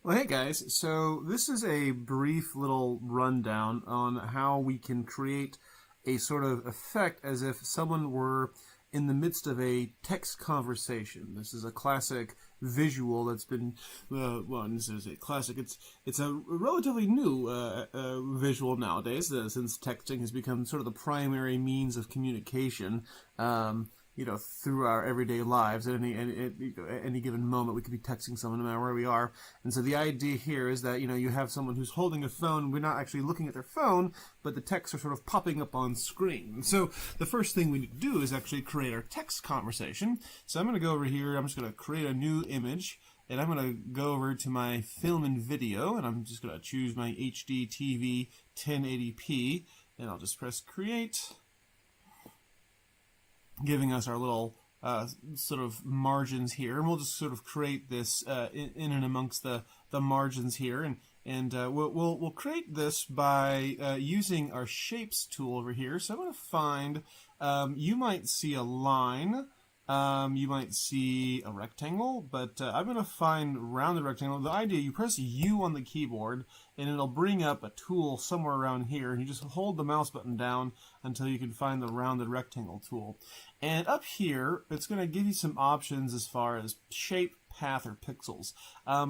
Well, hey guys, so this is a brief little rundown on how we can create a sort of effect as if someone were in the midst of a text conversation. This is a classic visual that's been, well, this is a classic. It's a relatively new visual nowadays, since texting has become sort of the primary means of communication. Through our everyday lives at any given moment, we could be texting someone no matter where we are. And so the idea here is that you have someone who's holding a phone. We're not actually looking at their phone, but the texts are sort of popping up on screen. And so the first thing we need to do is actually create our text conversation. So I'm going to go over here. I'm just going to create a new image. And I'm going to go over to my film and video, and I'm just going to choose my HD TV 1080p, and I'll just press create, giving us our little sort of margins here, and we'll just sort of create this in and amongst the margins here, and we'll create this by using our shapes tool over here. So I'm going to find, you might see a line, you might see a rectangle, but I'm going to find around the rectangle. The idea, you press U on the keyboard, and it'll bring up a tool somewhere around here, and you just hold the mouse button down until you can find the rounded rectangle tool. And up here, it's going to give you some options as far as shape, path, or pixels.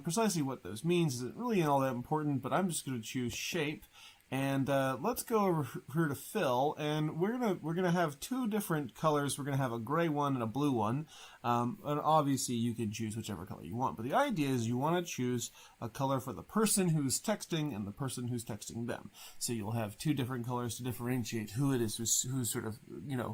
Precisely what those means isn't really all that important, but I'm just going to choose shape. And let's go over here to fill, and we're gonna have two different colors. We're gonna have a gray one and a blue one, and obviously you can choose whichever color you want. But the idea is you want to choose a color for the person who's texting and the person who's texting them. So you'll have two different colors to differentiate who it is who's sort of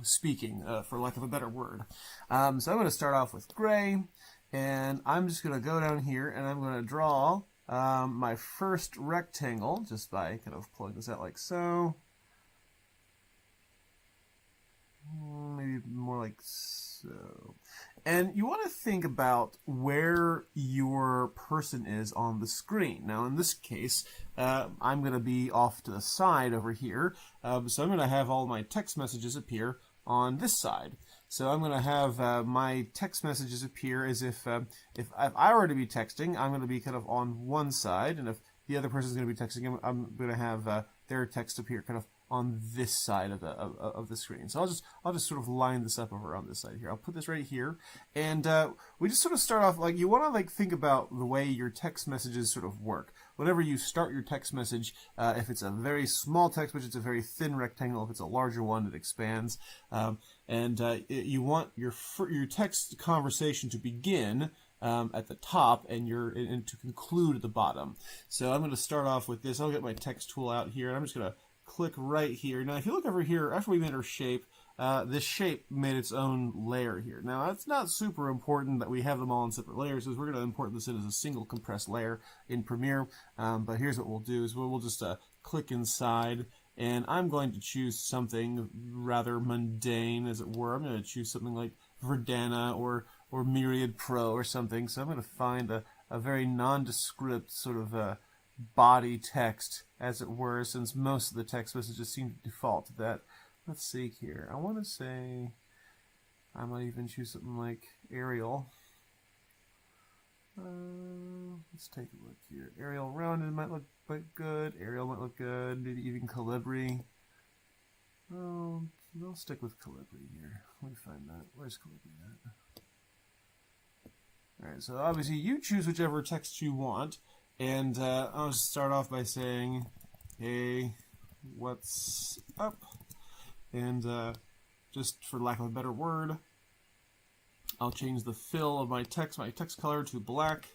speaking, for lack of a better word. So I'm going to start off with gray, and I'm just going to go down here and I'm going to draw my first rectangle just by kind of pulling this out like so. Maybe more like so. And you want to think about where your person is on the screen. Now, in this case, I'm going to be off to the side over here. So I'm going to have all my text messages appear on this side. So I'm going to have my text messages appear as if I were to be texting, I'm going to be kind of on one side, and if the other person is going to be texting, I'm going to have their text appear kind of on this side of the screen. So I'll just sort of line this up over on this side here. I'll put this right here, and we just sort of start off like you want to think about the way your text messages sort of work. Whenever you start your text message, if it's a very small text message, it's a very thin rectangle. If it's a larger one, it expands. You want your text conversation to begin at the top and to conclude at the bottom. So I'm going to start off with this. I'll get my text tool out here, and I'm just going to click right here. Now, if you look over here, after we made our shape, this shape made its own layer here. Now, it's not super important that we have them all in separate layers, because we're going to import this in as a single compressed layer in Premiere. But here's what we'll do: is we'll just click inside, and I'm going to choose something rather mundane, as it were. I'm going to choose something like Verdana or Myriad Pro or something. So I'm going to find a very nondescript sort of body text, as it were, since most of the text messages seem to default to that. Let's see here. I want to say, I might even choose something like Arial. Let's take a look here. Arial rounded might look good. Arial might look good. Maybe even Calibri. Oh, I'll stick with Calibri here. Let me find that. Where's Calibri at? Alright, so obviously you choose whichever text you want. And I'll just start off by saying, hey, what's up? And just for lack of a better word, I'll change the fill of my text color to black.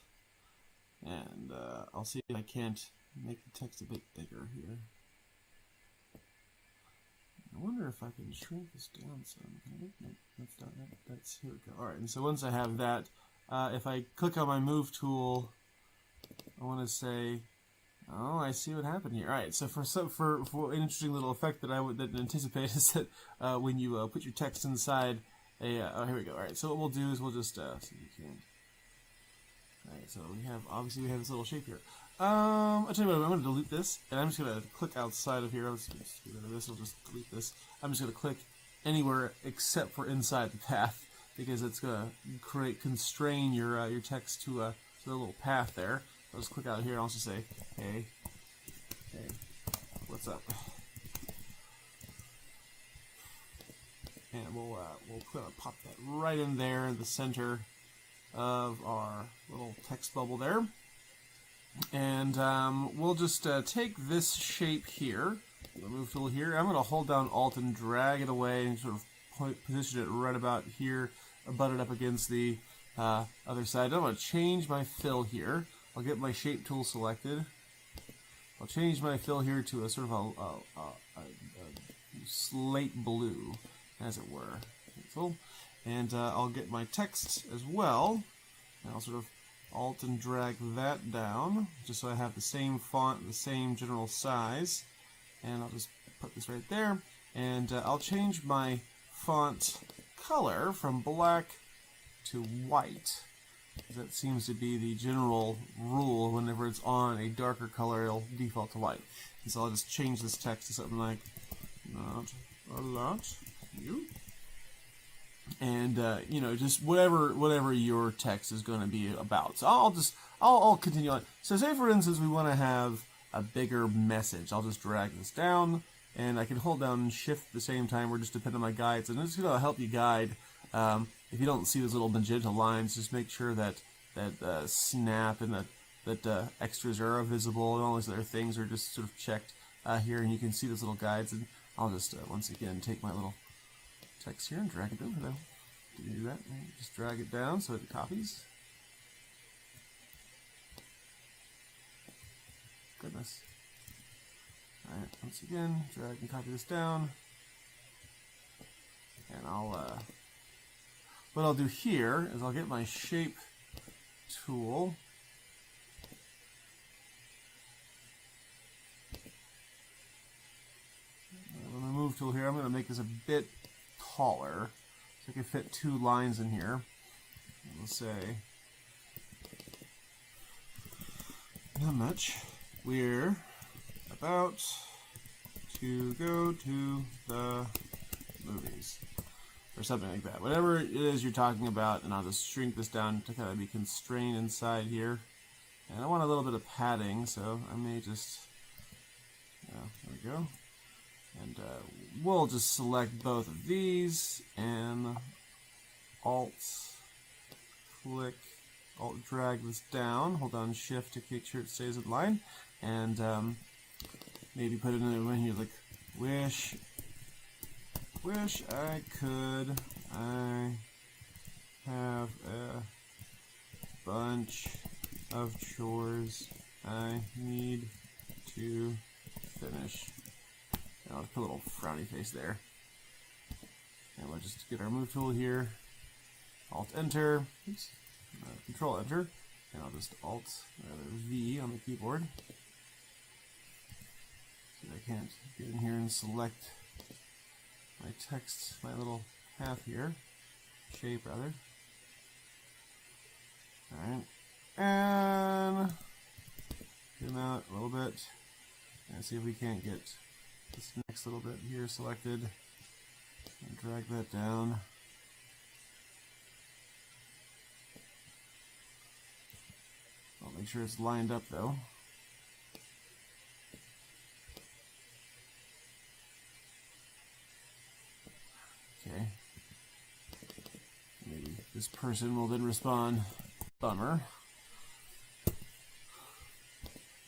And I'll see if I can't make the text a bit bigger here. I wonder if I can shrink this down some. No, that's not it. That's, here we go. Alright, and so once I have that, if I click on my move tool, I want to say, oh, I see what happened here. All right, so for an interesting little effect that I would anticipate is that when you put your text inside oh, here we go. All right, so what we'll do is we'll just see if you can. All right, so obviously we have this little shape here. I'll tell you what, I'm going to delete this, and I'm just going to click outside of here. Let's get rid of this. I'll just delete this. I'm just going to click anywhere except for inside the path, because it's going to constrain your text to a little path there. I'll just click out here and I'll just say, hey, what's up? And we'll pop that right in there in the center of our little text bubble there. And we'll just take this shape here, the move tool here. I'm going to hold down Alt and drag it away and sort of position it right about here, butted up against the other side. I'm going to change my fill here. I'll get my shape tool selected. I'll change my fill here to a sort of a slate blue, as it were. And I'll get my text as well. And I'll sort of Alt and drag that down, just so I have the same font, the same general size. And I'll just put this right there. And I'll change my font color from black to white. That seems to be the general rule. Whenever it's on a darker color, it'll default to white. And so I'll just change this text to something like, not a lot, you. And you know, just whatever your text is going to be about. So I'll continue on. So say for instance we want to have a bigger message. I'll just drag this down, and I can hold down Shift at the same time, or just depend on my guides, and it's going to help you guide. If you don't see those little magenta lines, just make sure that snap and that extras are visible, and all these other things are just sort of checked here, and you can see those little guides. And I'll just once again take my little text here and drag it over there. Do that. Just drag it down so it copies. Goodness. Alright, once again, drag and copy this down. And what I'll do here is I'll get my shape tool. With the move tool here, I'm going to make this a bit taller, so I can fit two lines in here. We'll say, how much we're about to go to the movies, or something like that. Whatever it is you're talking about, and I'll just shrink this down to kind of be constrained inside here. And I want a little bit of padding, so I may just, there we go. And we'll just select both of these and Alt click, Alt drag this down, hold down Shift to make sure it stays in line, and maybe put it in one here like wish I could, I have a bunch of chores I need to finish. And I'll put a little frowny face there. And we'll just get our move tool here. Alt Enter. Oops. Control Enter. And I'll just Alt V on the keyboard. So I can't get in here and select my text, my little path here. Shape, rather. Alright. And zoom out a little bit. And see if we can't get this next little bit here selected, and drag that down. I'll make sure it's lined up though. Okay. Maybe this person will then respond, bummer.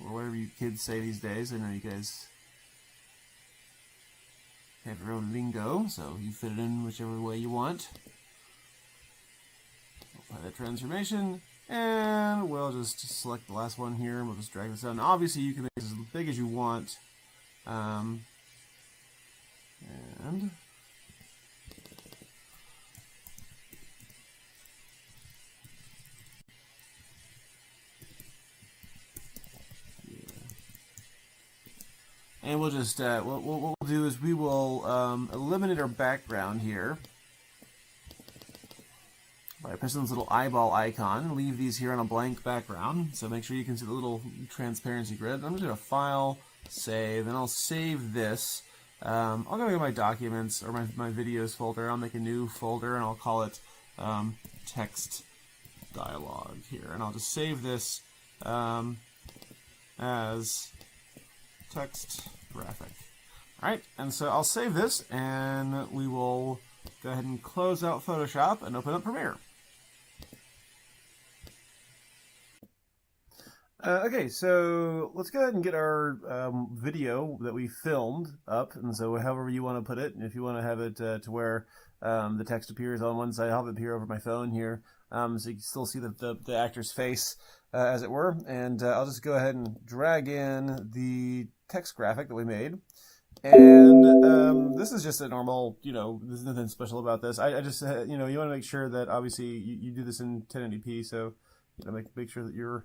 Or whatever you kids say these days. I know you guys have your own lingo, so you fit it in whichever way you want. Apply that transformation, and we'll just select the last one here, and we'll just drag this down. Now, obviously, you can make this as big as you want, and and we'll just, what we'll do is we will eliminate our background here by pressing this little eyeball icon. Leave these here on a blank background, so make sure you can see the little transparency grid. I'm just going to File, Save, and I'll save this. I'll go to my Documents, or my Videos folder. I'll make a new folder, and I'll call it Text Dialogue here. And I'll just save this as text graphic. All right, and so I'll save this, and we will go ahead and close out Photoshop and open up Premiere. Okay, so let's go ahead and get our video that we filmed up, and so however you want to put it, if you want to have it to where the text appears on one side, I'll have it appear over my phone here, so you can still see the actor's face, as it were, and I'll just go ahead and drag in the text graphic that we made. And this is just a normal, there's nothing special about this. I just, you want to make sure that obviously you do this in 1080p, so make sure that your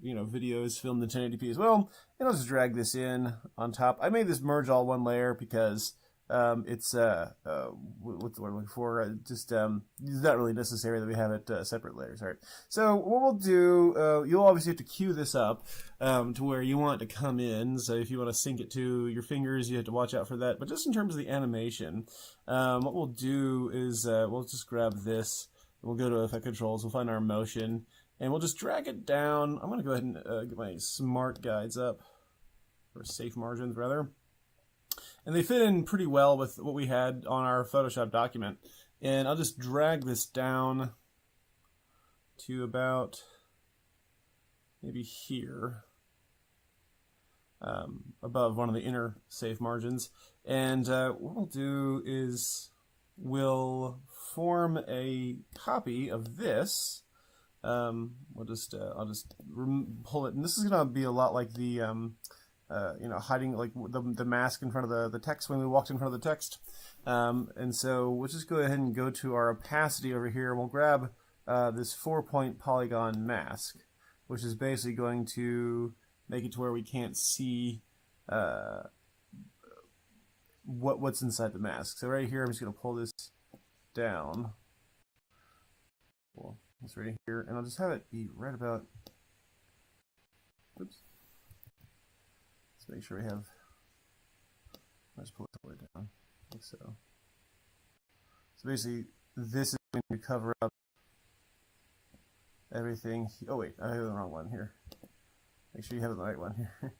video is filmed in 1080p as well. And I'll just drag this in on top. I made this merge all one layer because it's what's the word I'm looking for? Just it's not really necessary that we have it separate layers. All right. So what we'll do, you'll obviously have to cue this up to where you want it to come in. So if you want to sync it to your fingers, you have to watch out for that. But just in terms of the animation, what we'll do is we'll just grab this. We'll go to Effect Controls. We'll find our motion. And we'll just drag it down. I'm going to go ahead and get my smart guides up, or safe margins rather. And they fit in pretty well with what we had on our Photoshop document. And I'll just drag this down to about maybe here, above one of the inner safe margins. And what we'll do is we'll form a copy of this. I'll just pull it, and this is gonna be a lot like the hiding like the mask in front of the text when we walked in front of the text. And so we'll just go ahead and go to our opacity over here, and we'll grab this 4-point polygon mask, which is basically going to make it to where we can't see what's inside the mask. So right here, I'm just gonna pull this down. Cool. It's right here, and I'll just have it be right about. Oops. Let's make sure we have. Let's pull it all the way down, like so. So basically, this is going to cover up everything. Oh wait, I have the wrong one here. Make sure you have the right one here.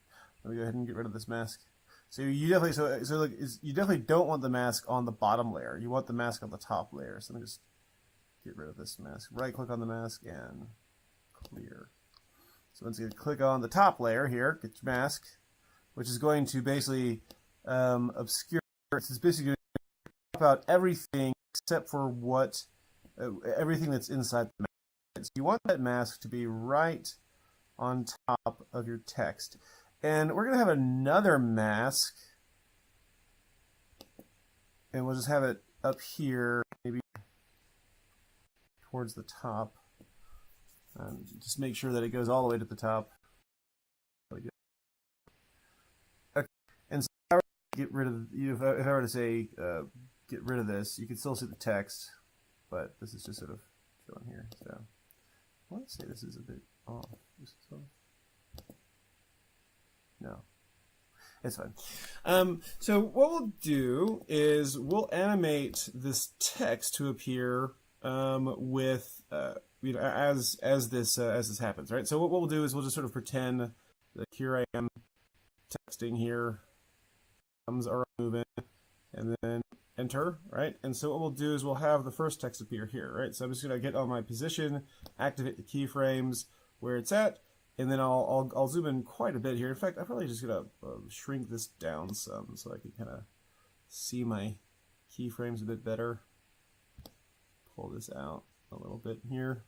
Let me go ahead and get rid of this mask. So you definitely you definitely don't want the mask on the bottom layer. You want the mask on the top layer. So let me just get rid of this mask. Right click on the mask and clear. So once you click on the top layer here, get your mask, which is going to basically obscure. It's basically going to crop out everything except for what everything that's inside the mask. So you want that mask to be right on top of your text. And we're going to have another mask, and we'll just have it up here, maybe towards the top. Just make sure that it goes all the way to the top. Okay. And so if I were to get rid of, if I were to say get rid of this, you can still see the text, but this is just sort of showing here. So I want to say this is a bit off. This is off. No, it's fine. So what we'll do is we'll animate this text to appear with as this happens, right? So what we'll do is we'll just sort of pretend that here I am texting here, thumbs are moving, and then enter, right? And so what we'll do is we'll have the first text appear here, right? So I'm just gonna get on my position, activate the keyframes where it's at, and then I'll zoom in quite a bit here. In fact, I'm probably just gonna shrink this down some so I can kind of see my keyframes a bit better. Pull this out a little bit here.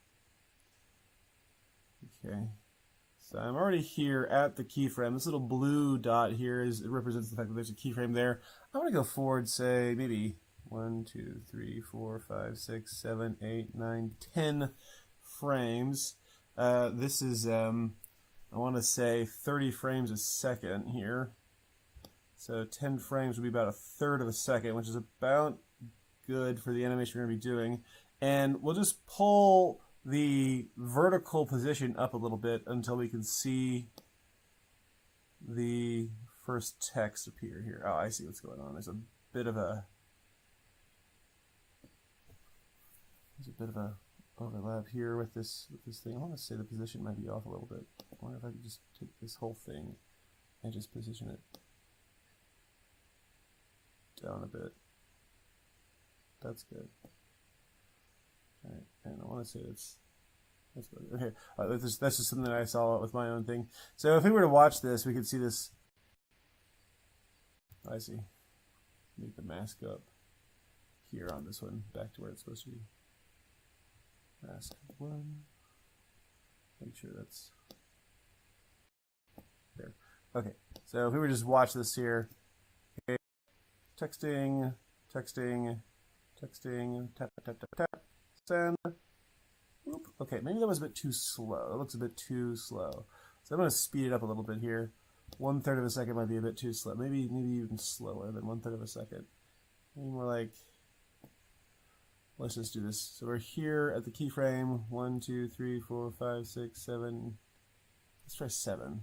Okay, so I'm already here at the keyframe. This little blue dot here it represents the fact that there's a keyframe there. I want to go forward, say maybe 1, 2, 3, 4, 5, 6, 7, 8, 9, 10 frames. This is I want to say 30 frames a second here. So 10 frames would be about 1/3 of a second, which is about good for the animation we're going to be doing. And we'll just pull the vertical position up a little bit until we can see the first text appear here. Oh, I see what's going on. There's a bit of a overlap here with this thing. I want to say the position might be off a little bit. I wonder if I could just take this whole thing and just position it down a bit. That's good. All right, and I want to say that's good. Okay, that's just something that I saw with my own thing. So if we were to watch this, we could see this. I see. Make the mask up here on this one, back to where it's supposed to be. Mask 1. Make sure that's there. Okay, so if we were to just watch this here, okay, texting, tap, tap, tap, tap, send. Oop. Okay, maybe that was a bit too slow. It looks a bit too slow. So I'm going to speed it up a little bit here. 1/3 of a second might be a bit too slow. Maybe even slower than 1/3 of a second. Maybe more like, let's just do this. So we're here at the keyframe. 1, 2, 3, 4, 5, 6, 7. Let's try 7.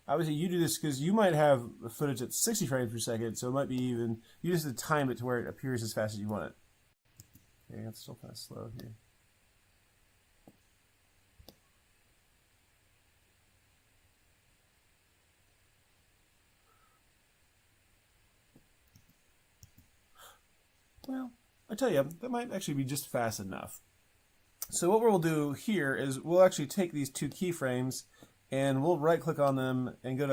Obviously, you do this because you might have footage at 60 frames per second, so it might be even, you just have to time it to where it appears as fast as you want it. Okay, it's still kind of slow here. Well, I tell you, that might actually be just fast enough. So what we'll do here is we'll actually take these two keyframes and we'll right-click on them and go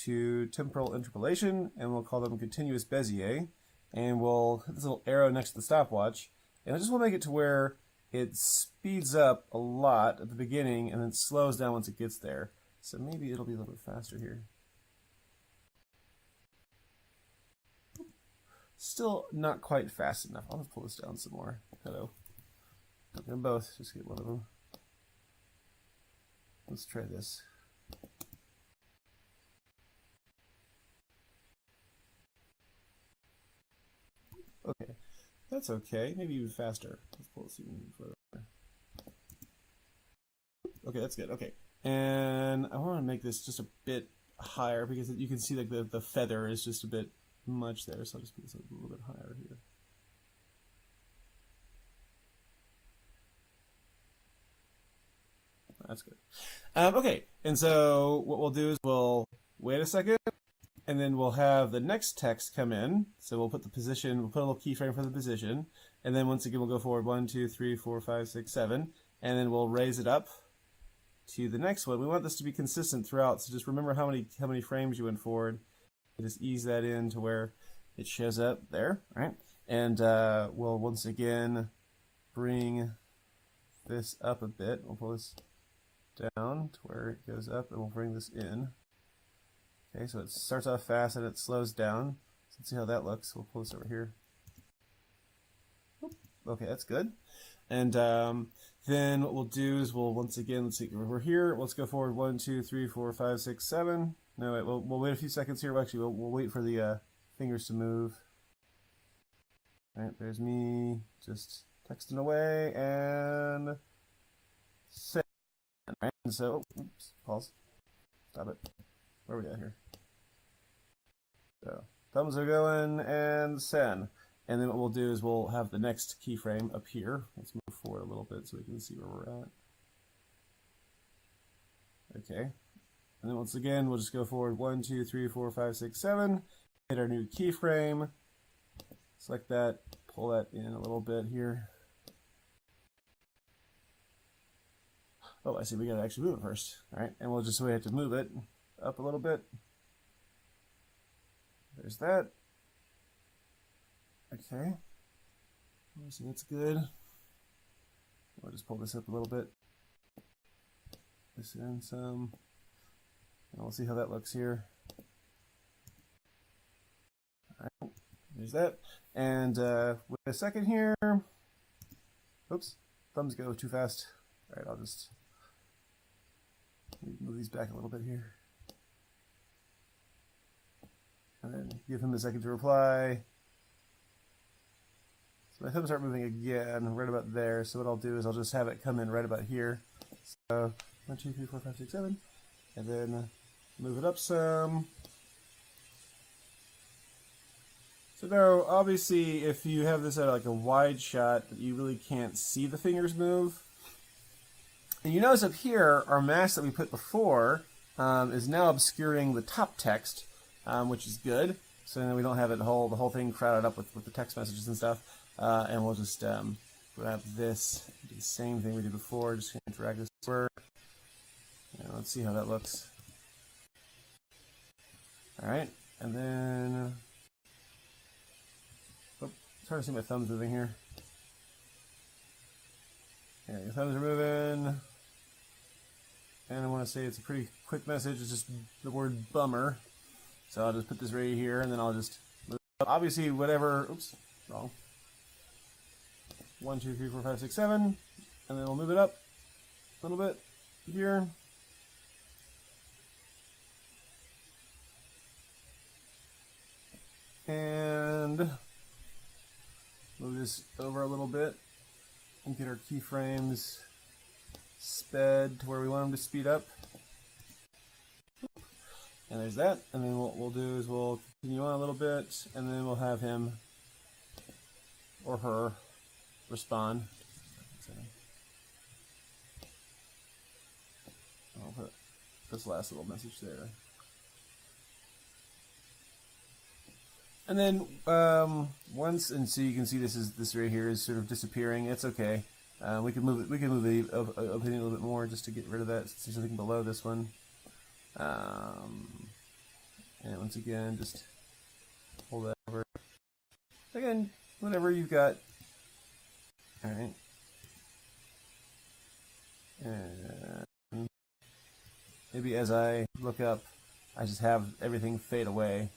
to temporal interpolation, and we'll call them continuous Bezier, and we'll hit this little arrow next to the stopwatch, and I just want to make it to where it speeds up a lot at the beginning and then slows down once it gets there. So maybe it'll be a little bit faster here. Still not quite fast enough. I'll just pull this down some more. Hello. Don't get them both, just get one of them. Let's try this. Okay, that's okay. Maybe even faster. Let's pull this even further. Okay, that's good. Okay, and I want to make this just a bit higher because you can see like the feather is just a bit much there, so I'll just put this a little bit higher here. That's good. Okay, and so what we'll do is we'll wait a second, and then we'll have the next text come in. So we'll put the position, we'll put a little keyframe for the position, and then once again we'll go forward 1, 2, 3, 4, 5, 6, 7, and then we'll raise it up to the next one. We want this to be consistent throughout, so just remember how many frames you went forward. Just ease that in to where it shows up there, right? And we'll once again bring this up a bit. We'll pull this down to where it goes up, and we'll bring this in. Okay, so it starts off fast and it slows down. So let's see how that looks. We'll pull this over here. Okay, that's good. And then what we'll do is we'll once again, let's see, we're here. Let's go forward 1, 2, 3, 4, 5, 6, 7. No, wait, we'll wait a few seconds here. Actually, we'll wait for the fingers to move. All right, there's me just texting away and send. Right, and so, oops, pause. Stop it. Where are we at here? So, thumbs are going and send. And then what we'll do is we'll have the next keyframe up here. Let's move forward a little bit so we can see where we're at. Okay. And then once again, we'll just go forward 1, 2, 3, 4, 5, 6, 7. Hit our new keyframe. Select that. Pull that in a little bit here. Oh, I see. We got to actually move it first. All right. And we'll just we have to move it up a little bit. There's that. Okay. So that's good. We'll just pull this up a little bit. This in some. And we'll see how that looks here. All right, there's that. And wait a second here. Oops, thumbs go too fast. All right, I'll just move these back a little bit here. And then give him a second to reply. So my thumbs start moving again, right about there. So what I'll do is I'll just have it come in right about here. So 1, 2, 3, 4, 5, 6, 7. And then move it up some. So now, obviously, if you have this at like a wide shot, you really can't see the fingers move. And you notice up here, our mask that we put before is now obscuring the top text, which is good. So then we don't have the whole thing crowded up with the text messages and stuff. And we'll just grab this, do the same thing we did before, just gonna drag this over. Let's see how that looks. Alright, and then... Oh, it's hard to see my thumbs moving here. Yeah, your thumbs are moving. And I want to say it's a pretty quick message, it's just the word bummer. So I'll just put this right here, and then I'll just move up. Obviously, whatever... Oops, wrong. 1, 2, 3, 4, 5, 6, 7. And then we'll move it up a little bit here. And move this over a little bit and get our keyframes sped to where we want them to speed up. And there's that. And then what we'll do is we'll continue on a little bit, and then we'll have him or her respond. I'll put this last little message there. And then once, and so you can see this right here is sort of disappearing. It's okay. We can move it. We can move the opening a little bit more just to get rid of that. See something below this one. And once again, just hold that over. Again, whatever you've got. All right. And maybe as I look up, I just have everything fade away.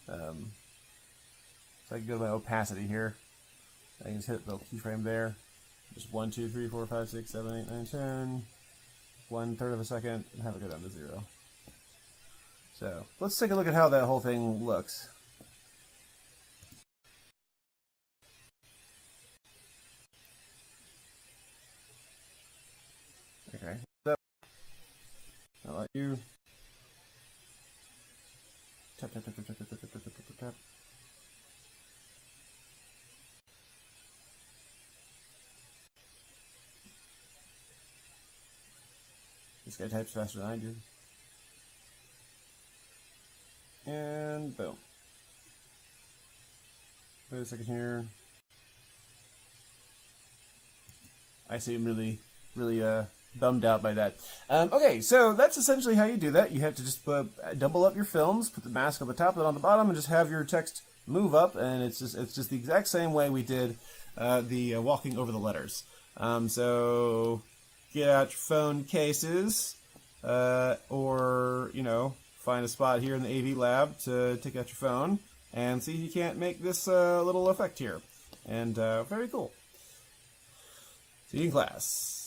So I can go to my opacity here. I can just hit the keyframe there. Just 1, 2, 3, 4, 5, 6, 7, 8, 9, 10. 1/3 of a second, and have it go down to 0. So let's take a look at how that whole thing looks. Okay. So I'll let you tap tap tap tap tap tap tap tap tap tap. This guy types faster than I do. And boom. Wait a second here. I seem really bummed out by that. Okay, so that's essentially how you do that. You have to just double up your films, put the mask on the top and on the bottom, and just have your text move up. And it's just the exact same way we did the walking over the letters. So get out your phone cases, or find a spot here in the AV lab to take out your phone and see if you can't make this little effect here. And very cool. See you in class.